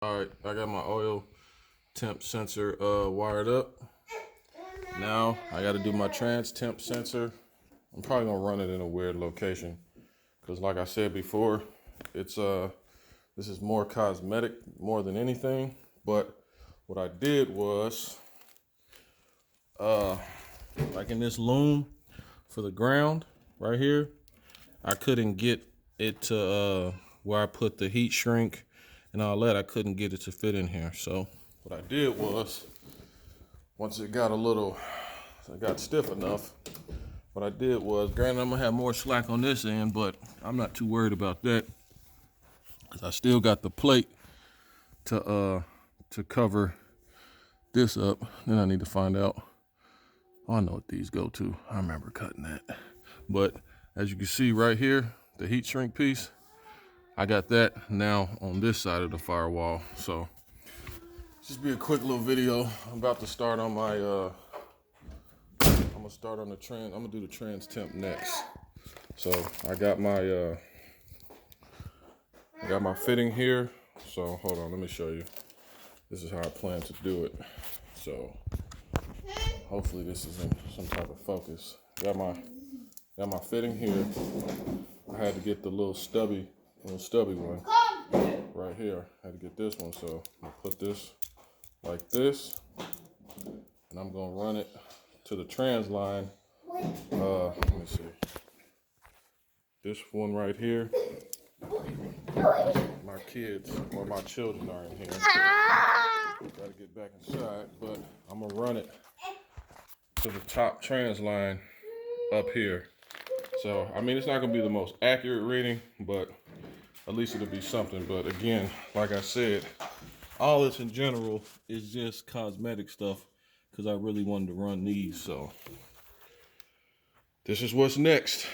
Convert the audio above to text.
All right, I got my oil temp sensor wired up. Now I got to do my trans temp sensor. I'm probably gonna run it in a weird location because, like I said before, it's this is more cosmetic more than anything. But what I did was like in this loom for the ground right here, I couldn't get it to where I put the heat shrink and all that. I couldn't get it to fit in here. So what I did was, once it got stiff enough, what I did was, granted I'm gonna have more slack on this end, but I'm not too worried about that because I still got the plate to cover this up. Then I need to find out. Oh, I know what these go to. I remember cutting that. But as you can see right here, the heat shrink piece, I got that now on this side of the firewall. So just be a quick little video. I'm about to start on my I'm gonna start on the trans. I'm gonna do the trans temp next. So I got my fitting here. So hold on, let me show you. This is how I plan to do it. So hopefully this is in some type of focus. Got my fitting here. I had to get the little stubby one right here. I had to get this one, so I'm gonna put this like this, and I'm gonna run it to the trans line. Let me see. This one right here. My kids or my children are in here. Gotta get back inside, but I'm gonna run it to the top trans line up here. So, I mean, it's not gonna be the most accurate reading, but at least it'll be something. But again, like I said, all this in general is just cosmetic stuff because I really wanted to run these. So this is what's next.